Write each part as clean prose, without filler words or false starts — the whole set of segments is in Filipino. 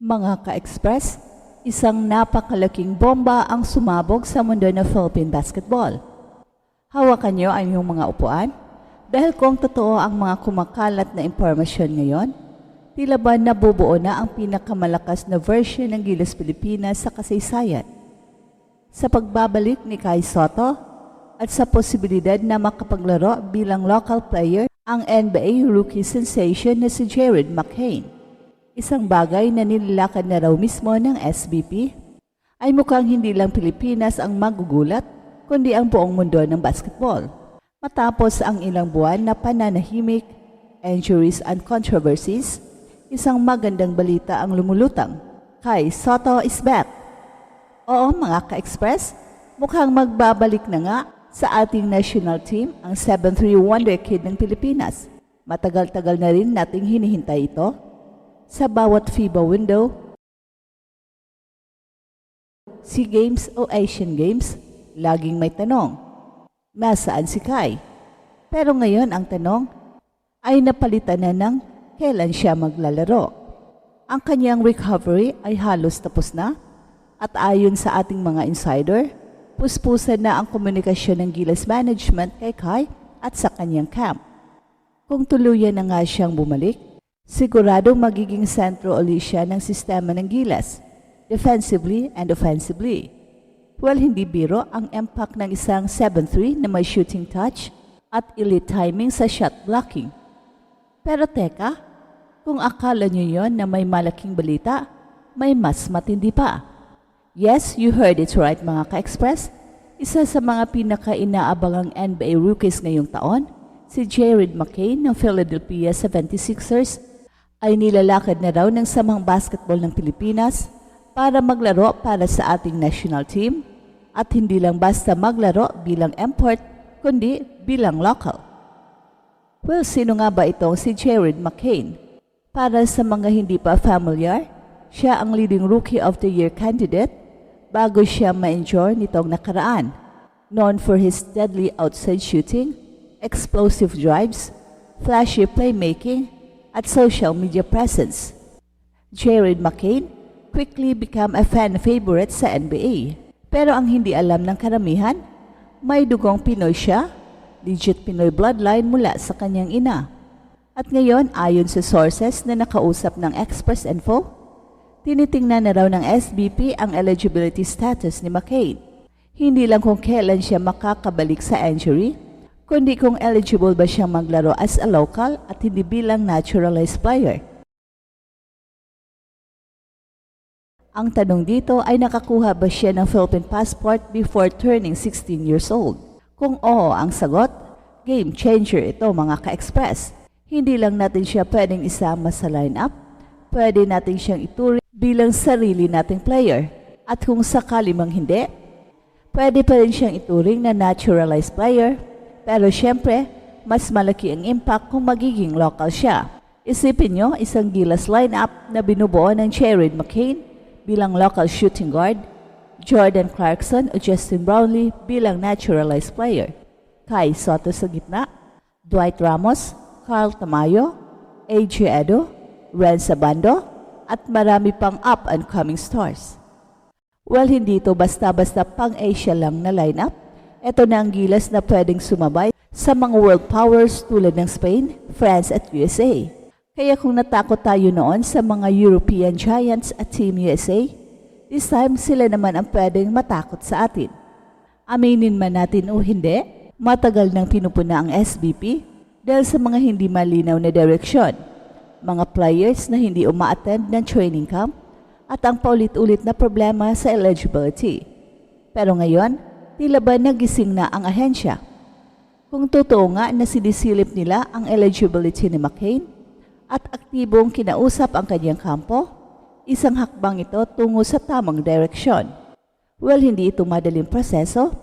Mga ka-express, isang napakalaking bomba ang sumabog sa mundo ng Philippine basketball. Hawakan niyo ang inyong mga upuan dahil kung totoo ang mga kumakalat na impormasyon ngayon, tila ba nabubuo na ang pinakamalakas na version ng Gilas Pilipinas sa kasaysayan. Sa pagbabalik ni Kai Sotto at sa posibilidad na makapaglaro bilang local player ang NBA rookie sensation na si Jared McCain. Isang bagay na nililakad na raw mismo ng SBP ay mukhang hindi lang Pilipinas ang magugulat kundi ang buong mundo ng basketball. Matapos ang ilang buwan na pananahimik, injuries and controversies, isang magandang balita ang lumulutang. Kai Sotto is back! Oo mga ka-express, mukhang magbabalik na nga sa ating national team ang 7'3 wonder kid ng Pilipinas. Matagal-tagal na rin nating hinihintay ito. Sa bawat FIBA window, SEA Games o Asian Games, laging may tanong, nasaan si Kai? Pero ngayon ang tanong ay napalitan na ng kailan siya maglalaro. Ang kanyang recovery ay halos tapos na at ayon sa ating mga insider, puspusan na ang komunikasyon ng Gilas Management kay Kai at sa kanyang camp. Kung tuluyan na nga siyang bumalik, siguradong magiging sentro ulit siya ng sistema ng Gilas, defensively and offensively. Well, hindi biro ang impact ng isang 7'3 na may shooting touch at elite timing sa shot blocking. Pero teka, kung akala nyo yon na may malaking balita, may mas matindi pa. Yes, you heard it right mga ka-express. Isa sa mga pinaka-inaabangang NBA rookies ngayong taon, si Jared McCain ng Philadelphia 76ers, ay nilalakad na raw ng samang basketball ng Pilipinas para maglaro para sa ating national team at hindi lang basta maglaro bilang import kundi bilang local. Well, sino nga ba itong si Jared McCain? Para sa mga hindi pa familiar, siya ang leading Rookie of the Year candidate bago siya ma-injure nitong nakaraan. Known for his deadly outside shooting, explosive drives, flashy playmaking, at social media presence. Jared McCain quickly became a fan favorite sa NBA. Pero ang hindi alam ng karamihan, may dugong Pinoy siya, legit Pinoy bloodline mula sa kanyang ina. At ngayon, ayon sa sources na nakausap ng Express Info, tinitingnan na raw ng SBP ang eligibility status ni McCain. Hindi lang kung kailan siya makakabalik sa injury, kundi kung eligible ba siyang maglaro as a local at hindi bilang naturalized player. Ang tanong dito ay nakakuha ba siya ng Philippine passport before turning 16 years old? Kung oo ang sagot, game changer ito mga ka-express. Hindi lang natin siya pwedeng isama sa lineup, pwede natin siyang ituring bilang sarili nating player. At kung sakali mang hindi, pwede pa rin siyang ituring na naturalized player. Pero syempre, mas malaki ang impact kung magiging local siya. Isipin nyo isang Gilas lineup na binubuo ng Jared McCain bilang local shooting guard, Jordan Clarkson o Justin Brownlee bilang naturalized player, Kai Sotto sa gitna, Dwight Ramos, Carl Tamayo, AJ Edo, Renz Abando, at marami pang up-and-coming stars. Well, hindi ito basta-basta pang-Asia lang na lineup. Ito na ang Gilas na pwedeng sumabay sa mga world powers tulad ng Spain, France at USA. Kaya kung natakot tayo noon sa mga European Giants at Team USA, this time sila naman ang pwedeng matakot sa atin. Aminin man natin o hindi, matagal nang pinupuna ang SBP dahil sa mga hindi malinaw na direksyon, mga players na hindi uma-attend ng training camp at ang paulit-ulit na problema sa eligibility. Pero ngayon, tila ba nagising na ang ahensya? Kung totoo nga na sinisilip nila ang eligibility ni McCain at aktibong kinausap ang kanyang kampo, isang hakbang ito tungo sa tamang direksyon. Well, hindi ito madaling proseso.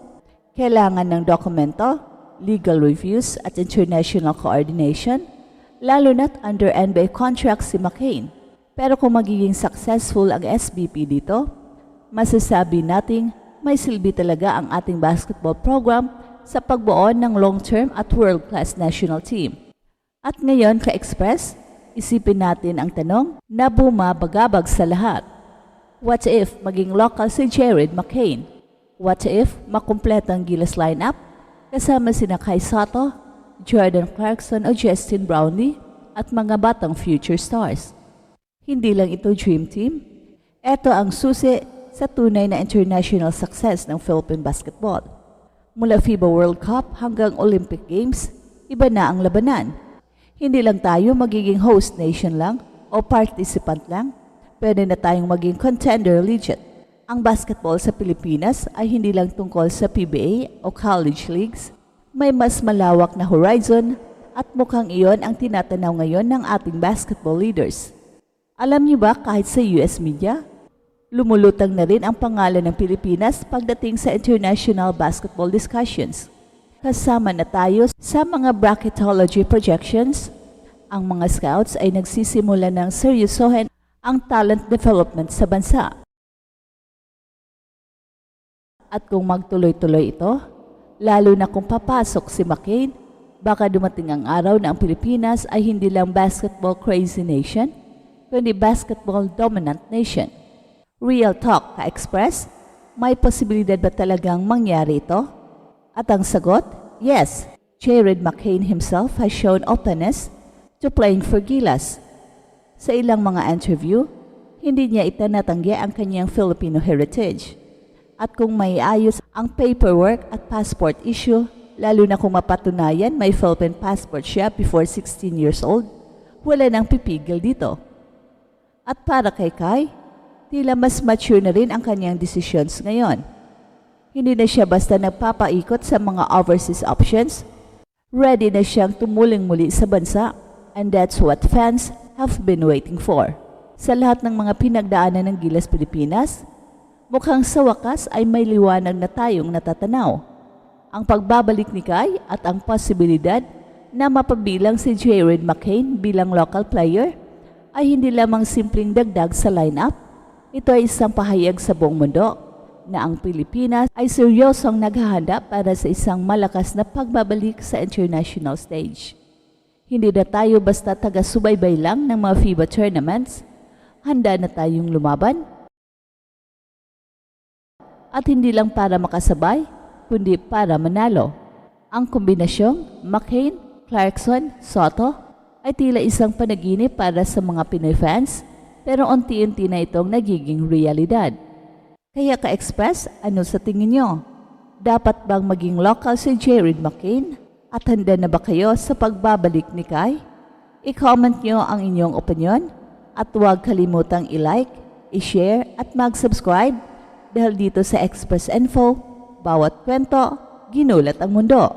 Kailangan ng dokumento, legal reviews at international coordination, lalo na't under NBA contract si McCain. Pero kung magiging successful ang SBP dito, masasabi nating may silbi talaga ang ating basketball program sa pagbuo ng long-term at world-class national team. At ngayon ka-express, Isipin natin ang tanong na bumabagabag sa lahat. What if maging local si Jared McCain? What if makumpleto ang Gilas lineup kasama sina Kai Sotto, Jordan Clarkson o Justin Brownlee at mga batang future stars? Hindi lang ito dream team. Ito ang susi sa tunay na international success ng Philippine basketball. Mula FIBA World Cup hanggang Olympic Games, iba na ang labanan. Hindi lang tayo magiging host nation lang o participant lang, pwede na tayong maging contender legit. Ang basketball sa Pilipinas ay hindi lang tungkol sa PBA o college leagues. May mas malawak na horizon at mukhang iyon ang tinatanaw ngayon ng ating basketball leaders. Alam niyo ba kahit sa US media, lumulutang na rin ang pangalan ng Pilipinas pagdating sa international basketball discussions. Kasama na tayo sa mga bracketology projections. Ang mga scouts ay nagsisimula ng seryosohin ang talent development sa bansa. At kung magtuloy-tuloy ito, lalo na kung papasok si McCain, baka dumating ang araw na ang Pilipinas ay hindi lang basketball crazy nation, kundi basketball dominant nation. Real talk, ka-express, may posibilidad ba talagang mangyari ito? At ang sagot, yes. Jared McCain himself has shown openness to playing for Gilas. Sa ilang mga interview, hindi niya itinatanggi ang kanyang Filipino heritage. At kung may ayos ang paperwork at passport issue, lalo na kung mapatunayan may Philippine passport siya before 16 years old, wala nang pipigil dito. At para kay Kai, tila mas mature na rin ang kanyang decisions ngayon. Hindi na siya basta nagpapaikot sa mga overseas options. Ready na siyang tumuling muli sa bansa. And that's what fans have been waiting for. Sa lahat ng mga pinagdaanan ng Gilas Pilipinas, mukhang sa wakas ay may liwanag na tayong natatanaw. Ang pagbabalik ni Kai at ang posibilidad na mapabilang si Jared McCain bilang local player ay hindi lamang simpleng dagdag sa lineup. Ito ay isang pahayag sa buong mundo na ang Pilipinas ay seryosong naghahanda para sa isang malakas na pagbabalik sa international stage. Hindi na tayo basta taga-subaybay lang ng mga FIBA tournaments. Handa na tayong lumaban. At hindi lang para makasabay, kundi para manalo. Ang kombinasyong McCain, Clarkson, Sotto ay tila isang panaginip para sa mga Pinoy fans, pero unti-unti na itong nagiging realidad. Kaya ka-express, ano sa tingin nyo? Dapat bang maging local si Jared McCain? At handa na ba kayo sa pagbabalik ni Kai? I-comment nyo ang inyong opinion at huwag kalimutang i-like, i-share at mag-subscribe dahil dito sa Express Info, bawat kwento, ginulat ang mundo.